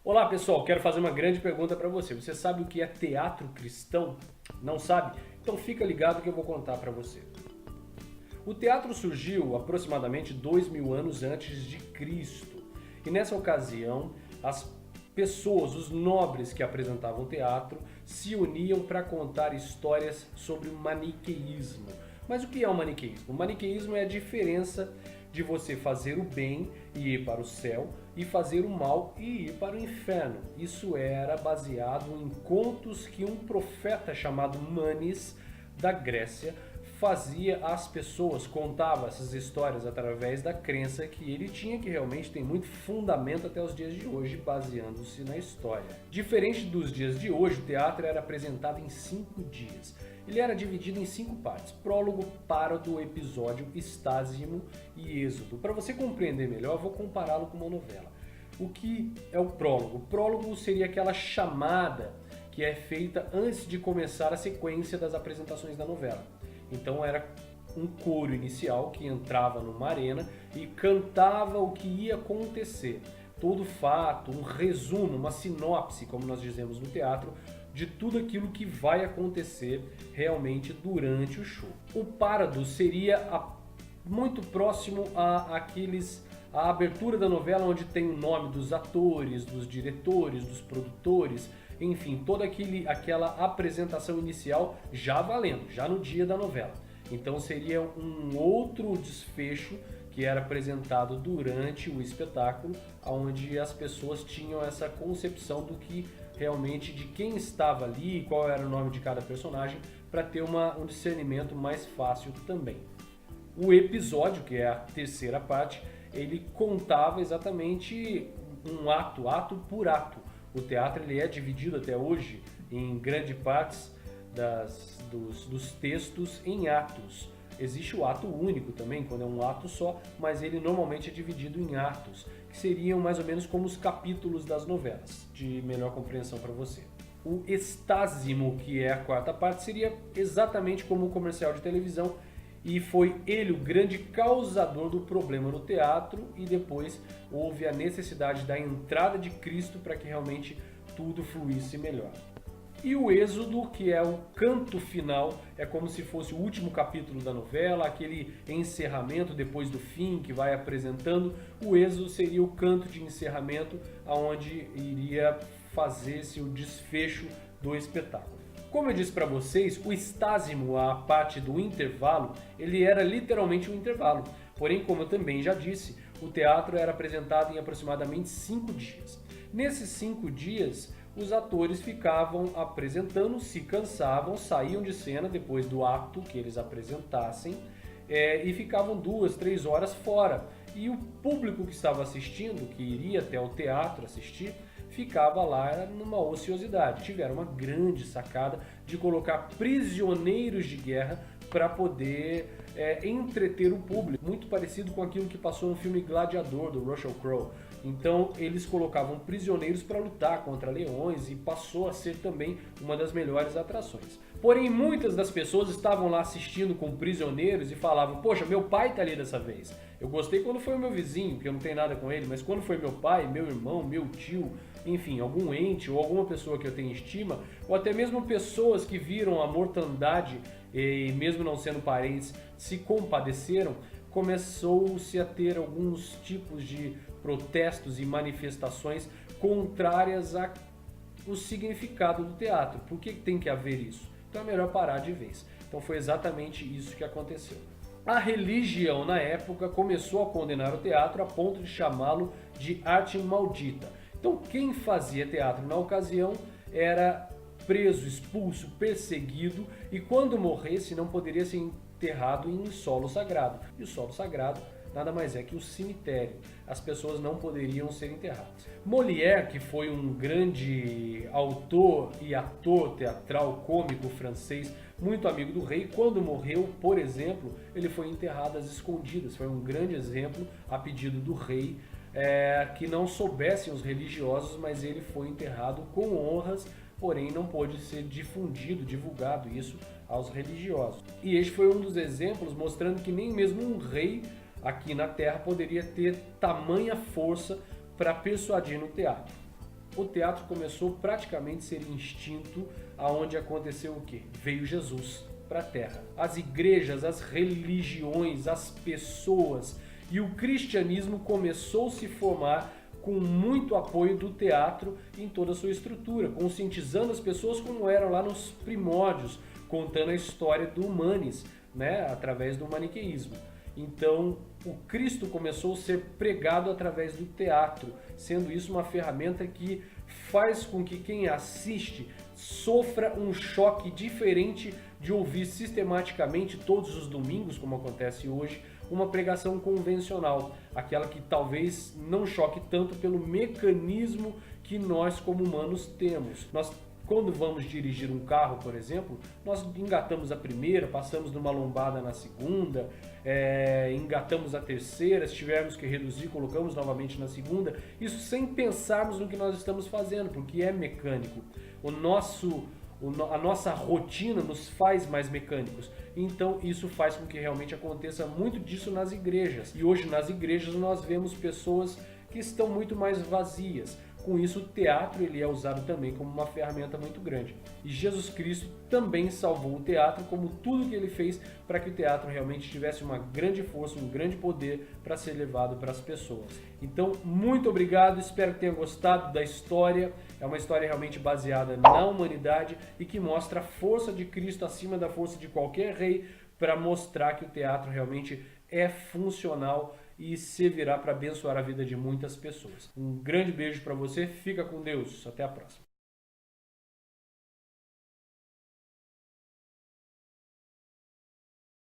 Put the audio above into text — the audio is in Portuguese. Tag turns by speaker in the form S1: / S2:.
S1: Olá pessoal, quero fazer uma grande pergunta para você. Você sabe o que é teatro cristão? Não sabe? Então fica ligado que eu vou contar para você. O teatro surgiu aproximadamente 2000 anos antes de Cristo. E nessa ocasião, as pessoas, os nobres que apresentavam teatro, se uniam para contar histórias sobre o maniqueísmo. Mas o que é o maniqueísmo? O maniqueísmo é a diferença de você fazer o bem e ir para o céu e fazer o mal e ir para o inferno. Isso era baseado em contos que um profeta chamado Manes, da Grécia, fazia às pessoas, contava essas histórias através da crença que ele tinha, que realmente tem muito fundamento até os dias de hoje, baseando-se na história. Diferente dos dias de hoje, o teatro era apresentado em 5 dias. Ele era dividido em 5 partes: prólogo, párodo, episódio, estásimo e êxodo. Para você compreender melhor, eu vou compará-lo com uma novela. O que é o prólogo? O prólogo seria aquela chamada que é feita antes de começar a sequência das apresentações da novela. Então era um coro inicial que entrava numa arena e cantava o que ia acontecer. Todo fato, um resumo, uma sinopse, como nós dizemos no teatro, de tudo aquilo que vai acontecer realmente durante o show. O párodo seria muito próximo à abertura da novela, onde tem o nome dos atores, dos diretores, dos produtores, enfim, toda aquela apresentação inicial já valendo, já no dia da novela. Então seria um outro desfecho que era apresentado durante o espetáculo, onde as pessoas tinham essa concepção do que realmente, de quem estava ali, qual era o nome de cada personagem, para ter um discernimento mais fácil também. O episódio, que é a terceira parte, ele contava exatamente um ato por ato. O teatro ele é dividido até hoje em grande partes dos textos em atos. Existe o ato único também, quando é um ato só, mas ele normalmente é dividido em atos, que seriam mais ou menos como os capítulos das novelas, de melhor compreensão para você. O estásimo, que é a quarta parte, seria exatamente como um comercial de televisão, e foi ele o grande causador do problema no teatro, e depois houve a necessidade da entrada de Cristo para que realmente tudo fluísse melhor. E o êxodo, que é o canto final, é como se fosse o último capítulo da novela, aquele encerramento depois do fim que vai apresentando. O êxodo seria o canto de encerramento, onde iria fazer-se o desfecho do espetáculo. Como eu disse para vocês, o estásimo, a parte do intervalo, ele era literalmente um intervalo. Porém, como eu também já disse, o teatro era apresentado em aproximadamente 5 dias. Nesses 5 dias, os atores ficavam apresentando, se cansavam, saíam de cena depois do ato que eles apresentassem e ficavam 2, 3 horas fora. E o público que estava assistindo, que iria até o teatro assistir, ficava lá numa ociosidade. Tiveram uma grande sacada de colocar prisioneiros de guerra para poder entreter o público, muito parecido com aquilo que passou no filme Gladiador, do Russell Crowe. Então eles colocavam prisioneiros para lutar contra leões e passou a ser também uma das melhores atrações. Porém, muitas das pessoas estavam lá assistindo com prisioneiros e falavam: poxa, meu pai tá ali dessa vez. Eu gostei quando foi o meu vizinho, porque eu não tenho nada com ele, mas quando foi meu pai, meu irmão, meu tio, enfim, algum ente ou alguma pessoa que eu tenho estima, ou até mesmo pessoas que viram a mortandade e mesmo não sendo parentes, se compadeceram, começou-se a ter alguns tipos de protestos e manifestações contrárias ao significado do teatro. Por que tem que haver isso? Então é melhor parar de vez. Então foi exatamente isso que aconteceu. A religião na época começou a condenar o teatro a ponto de chamá-lo de arte maldita. Então quem fazia teatro na ocasião era preso, expulso, perseguido, e quando morresse não poderia ser enterrado em solo sagrado. E o solo sagrado nada mais é que o cemitério. As pessoas não poderiam ser enterradas. Molière, que foi um grande autor e ator teatral cômico francês, muito amigo do rei, quando morreu, por exemplo, ele foi enterrado às escondidas. Foi um grande exemplo a pedido do rei, que não soubessem os religiosos, mas ele foi enterrado com honras, porém não pôde ser divulgado isso aos religiosos. E este foi um dos exemplos mostrando que nem mesmo um rei aqui na Terra poderia ter tamanha força para persuadir no teatro. o teatro começou praticamente a ser instinto, aonde aconteceu o quê? Veio Jesus para a Terra. As igrejas, as religiões, as pessoas e o cristianismo começou a se formar com muito apoio do teatro em toda a sua estrutura, conscientizando as pessoas como eram lá nos primórdios, contando a história do humanis, né, através do maniqueísmo. Então, o Cristo começou a ser pregado através do teatro, sendo isso uma ferramenta que faz com que quem assiste sofra um choque diferente de ouvir sistematicamente todos os domingos, como acontece hoje, uma pregação convencional, aquela que talvez não choque tanto pelo mecanismo que nós como humanos temos. Nós, quando vamos dirigir um carro, por exemplo, nós engatamos a primeira, passamos numa lombada na segunda, engatamos a terceira, se tivermos que reduzir, colocamos novamente na segunda, isso sem pensarmos no que nós estamos fazendo, porque é mecânico. A nossa rotina nos faz mais mecânicos, então isso faz com que realmente aconteça muito disso nas igrejas. E hoje nas igrejas nós vemos pessoas que estão muito mais vazias. Com isso, o teatro ele é usado também como uma ferramenta muito grande. E Jesus Cristo também salvou o teatro, como tudo que ele fez para que o teatro realmente tivesse uma grande força, um grande poder para ser levado para as pessoas. Então, muito obrigado, espero que tenha gostado da história. É uma história realmente baseada na humanidade e que mostra a força de Cristo acima da força de qualquer rei, para mostrar que o teatro realmente é funcional e servirá para abençoar a vida de muitas pessoas. Um grande beijo para você, fica com Deus, até a próxima.